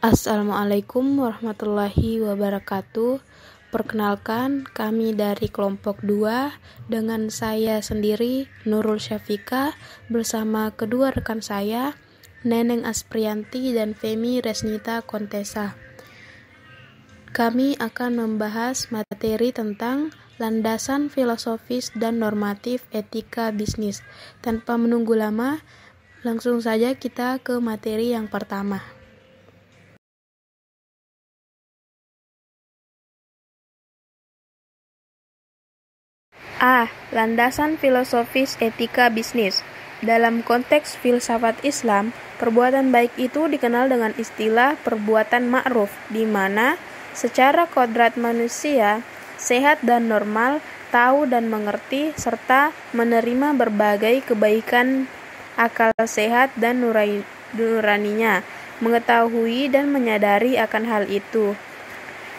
Assalamualaikum warahmatullahi wabarakatuh. Perkenalkan, kami dari kelompok 2 dengan saya sendiri, Nurul Syafika, bersama kedua rekan saya, Neneng Asprianti dan Femi Resnita Kontesa. Kami akan membahas materi tentang landasan filosofis dan normatif etika bisnis. Tanpa menunggu lama, langsung saja kita ke materi yang pertama. Landasan filosofis etika bisnis. Dalam konteks filsafat Islam, perbuatan baik itu dikenal dengan istilah perbuatan ma'ruf, di mana secara kodrat manusia sehat dan normal, tahu dan mengerti, serta menerima berbagai kebaikan akal sehat dan nuraninya, mengetahui dan menyadari akan hal itu.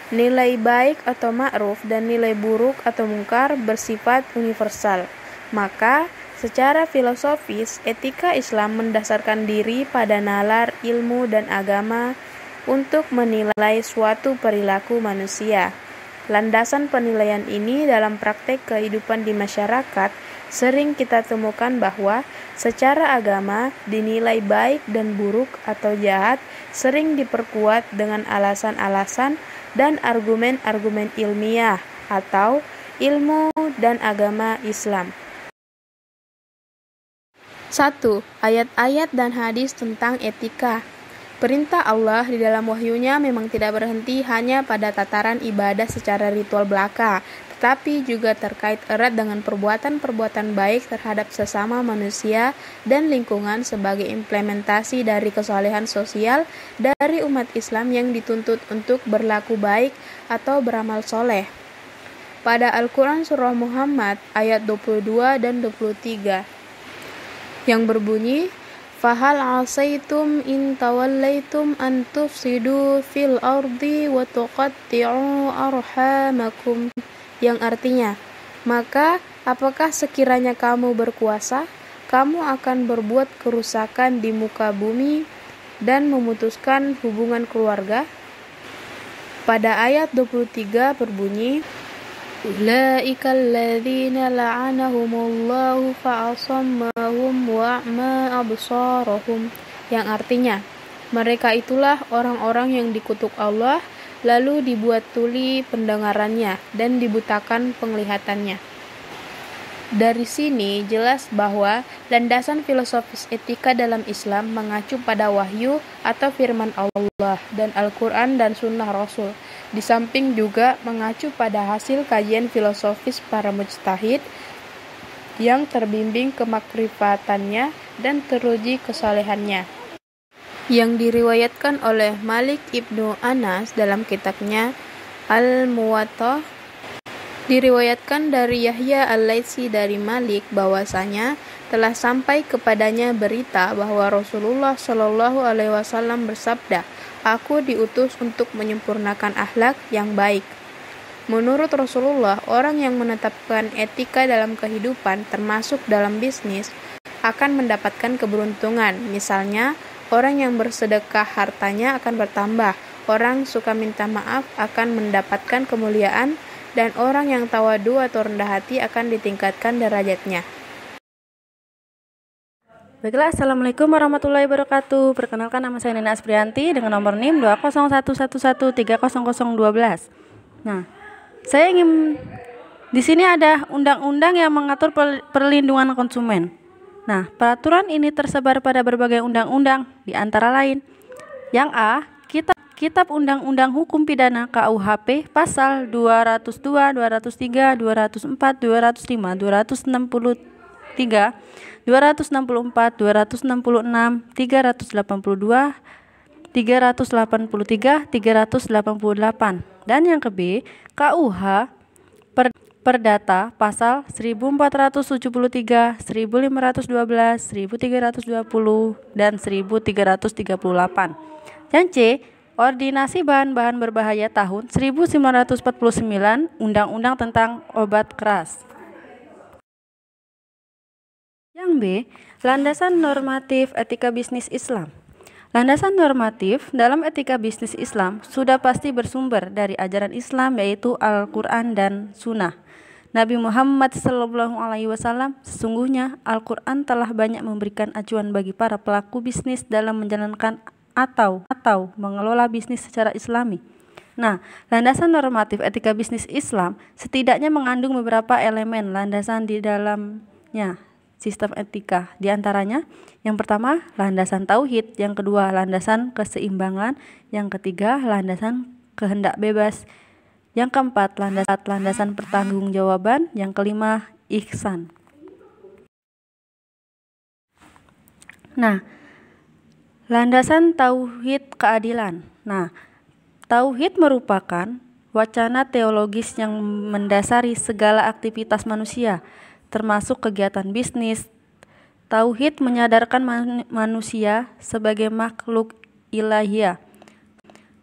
Nilai baik atau ma'ruf dan nilai buruk atau mungkar bersifat universal. Maka, secara filosofis, etika Islam mendasarkan diri pada nalar ilmu dan agama untuk menilai suatu perilaku manusia. Landasan penilaian ini dalam praktek kehidupan di masyarakat sering kita temukan bahwa secara agama dinilai baik dan buruk atau jahat sering diperkuat dengan alasan-alasan dan argumen-argumen ilmiah atau ilmu dan agama Islam. 1. Ayat-ayat dan hadis tentang etika. Perintah Allah di dalam wahyunya memang tidak berhenti hanya pada tataran ibadah secara ritual belaka, tetapi juga terkait erat dengan perbuatan-perbuatan baik terhadap sesama manusia dan lingkungan sebagai implementasi dari kesolehan sosial dari umat Islam yang dituntut untuk berlaku baik atau beramal soleh. Pada Al-Quran Surah Muhammad ayat 22 dan 23 yang berbunyi, Fahal asaitum in tawallaitum an tufsidu fil ardi wa tuqatti'u arhamakum, yang artinya, maka apakah sekiranya kamu berkuasa, kamu akan berbuat kerusakan di muka bumi dan memutuskan hubungan keluarga? Pada ayat 23 berbunyi, Ulaika alladzina la'anahumullahu fa'asammahum wa'ma absarahum, yang artinya, mereka itulah orang-orang yang dikutuk Allah, lalu dibuat tuli pendengarannya dan dibutakan penglihatannya. Dari sini jelas bahwa landasan filosofis etika dalam Islam mengacu pada wahyu atau firman Allah dan Al-Quran dan Sunnah Rasul. Di samping juga mengacu pada hasil kajian filosofis para mujtahid yang terbimbing kemakrifatannya dan teruji kesalehannya. Yang diriwayatkan oleh Malik ibnu Anas dalam kitabnya Al-Muwatta, diriwayatkan dari Yahya al-Laitsi dari Malik bahwasanya telah sampai kepadanya berita bahwa Rasulullah Shallallahu Alaihi Wasallam bersabda, Aku diutus untuk menyempurnakan akhlak yang baik. Menurut Rasulullah, orang yang menetapkan etika dalam kehidupan termasuk dalam bisnis akan mendapatkan keberuntungan. Misalnya, orang yang bersedekah hartanya akan bertambah, orang suka minta maaf akan mendapatkan kemuliaan, dan orang yang tawadu atau rendah hati akan ditingkatkan derajatnya. Baiklah, Assalamualaikum warahmatullahi wabarakatuh. Perkenalkan, nama saya Nina Asprianti dengan nomor NIM 20111300012. Nah, saya ingin di sini ada undang-undang yang mengatur perlindungan konsumen. Nah, peraturan ini tersebar pada berbagai undang-undang, di antara lain yang A, Kitab Undang-Undang Hukum Pidana KUHP pasal 202, 203, 204, 205, 263, 264, 266, 382, 383, 388. Dan yang ke B, KUH Perdata pasal 1473, 1512, 1320, dan 1338. Dan C, Ordinasi Bahan-Bahan Berbahaya tahun 1949, Undang-Undang tentang Obat Keras. Yang B, landasan normatif etika bisnis Islam. Landasan normatif dalam etika bisnis Islam sudah pasti bersumber dari ajaran Islam, yaitu Al-Quran dan Sunnah. Nabi Muhammad SAW, sesungguhnya Al-Quran telah banyak memberikan acuan bagi para pelaku bisnis dalam menjalankan atau mengelola bisnis secara Islami. Nah, landasan normatif etika bisnis Islam setidaknya mengandung beberapa elemen landasan di dalamnya sistem etika. Di antaranya, yang pertama, landasan tauhid, yang kedua, landasan keseimbangan, yang ketiga, landasan kehendak bebas, yang keempat, landasan pertanggungjawaban, yang kelima, ihsan. Nah, landasan tauhid keadilan. Nah, tauhid merupakan wacana teologis yang mendasari segala aktivitas manusia, termasuk kegiatan bisnis. Tauhid menyadarkan manusia sebagai makhluk ilahiyah,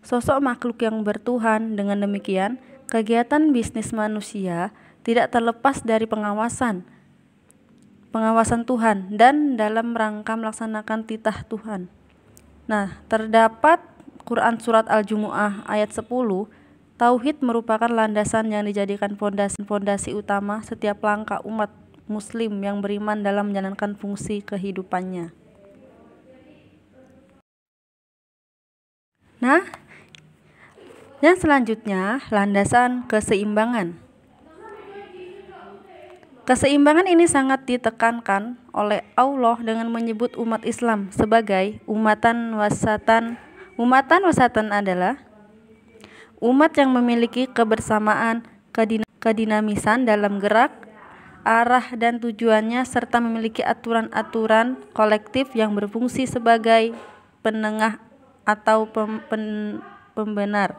sosok makhluk yang bertuhan. Dengan demikian, kegiatan bisnis manusia tidak terlepas dari pengawasan Tuhan dan dalam rangka melaksanakan titah Tuhan. Nah, terdapat Quran Surat Al-Jumu'ah ayat 10, tauhid merupakan landasan yang dijadikan fondasi utama setiap langkah umat muslim yang beriman dalam menjalankan fungsi kehidupannya. Nah, yang selanjutnya, landasan keseimbangan. Keseimbangan ini sangat ditekankan oleh Allah dengan menyebut umat Islam sebagai umatan wasatan. Umatan wasatan adalah umat yang memiliki kebersamaan, kedinamisan dalam gerak, arah dan tujuannya, serta memiliki aturan-aturan kolektif yang berfungsi sebagai penengah atau pembenar.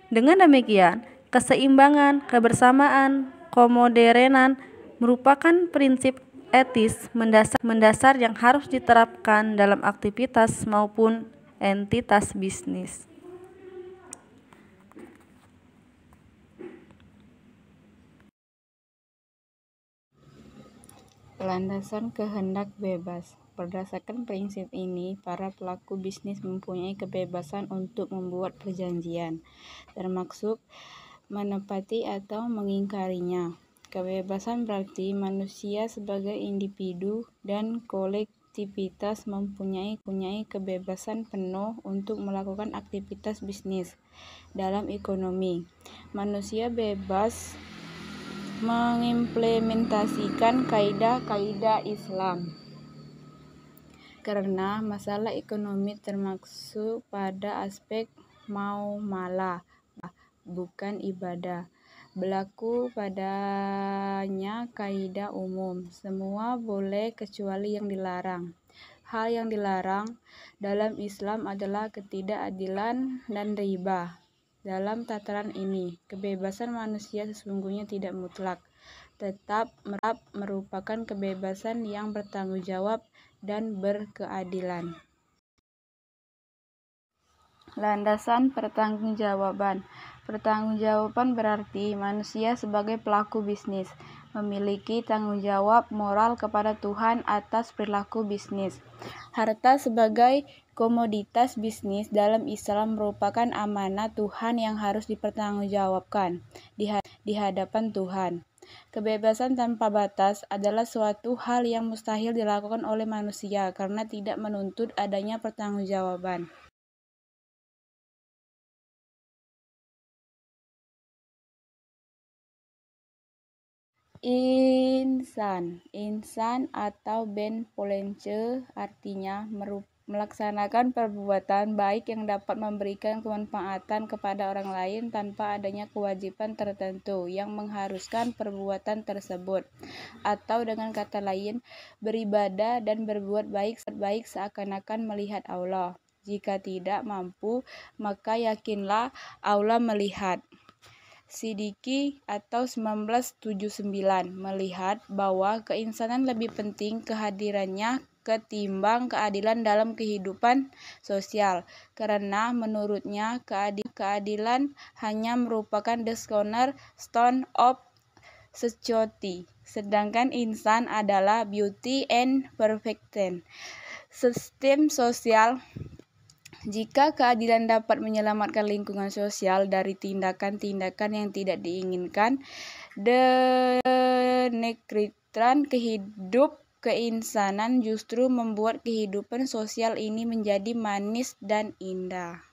Dengan demikian, keseimbangan, kebersamaan, kemodernan merupakan prinsip etis mendasar yang harus diterapkan dalam aktivitas maupun entitas bisnis. Landasan kehendak bebas. Berdasarkan prinsip ini, para pelaku bisnis mempunyai kebebasan untuk membuat perjanjian, termasuk menepati atau mengingkarinya. Kebebasan berarti manusia sebagai individu dan kolektivitas mempunyai kebebasan penuh untuk melakukan aktivitas bisnis. Dalam ekonomi, manusia bebas mengimplementasikan kaidah-kaidah Islam, karena masalah ekonomi termasuk pada aspek muamalah, bukan ibadah. Berlaku padanya kaidah umum, semua boleh kecuali yang dilarang. Hal yang dilarang dalam Islam adalah ketidakadilan dan riba. Dalam tataran ini, kebebasan manusia sesungguhnya tidak mutlak, tetap merupakan kebebasan yang bertanggung jawab dan berkeadilan. Landasan pertanggungjawaban. Pertanggungjawaban berarti manusia sebagai pelaku bisnis memiliki tanggung jawab moral kepada Tuhan atas perilaku bisnis. Harta sebagai komoditas bisnis dalam Islam merupakan amanah Tuhan yang harus dipertanggungjawabkan di hadapan Tuhan. Kebebasan tanpa batas adalah suatu hal yang mustahil dilakukan oleh manusia karena tidak menuntut adanya pertanggungjawaban. Insan atau benevolence artinya melaksanakan perbuatan baik yang dapat memberikan kemanfaatan kepada orang lain tanpa adanya kewajiban tertentu yang mengharuskan perbuatan tersebut, atau dengan kata lain, beribadah dan berbuat baik seakan-akan melihat Allah. Jika tidak mampu, maka yakinlah Allah melihat. Siddiqi atau 1979 melihat bahwa keinsanan lebih penting kehadirannya ketimbang keadilan dalam kehidupan sosial, karena menurutnya keadilan hanya merupakan the cornerstone of society, sedangkan insan adalah beauty and perfection. Sistem sosial Jika keadilan dapat menyelamatkan lingkungan sosial dari tindakan-tindakan yang tidak diinginkan, denegritan hidup keinsanan justru membuat kehidupan sosial ini menjadi manis dan indah.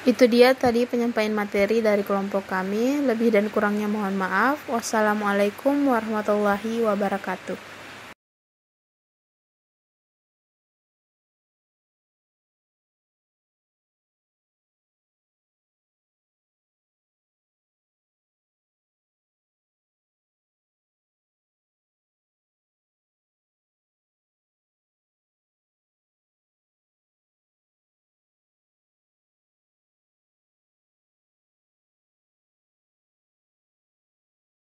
Itu dia tadi penyampaian materi dari kelompok kami. Lebih dan kurangnya mohon maaf. Wassalamualaikum warahmatullahi wabarakatuh.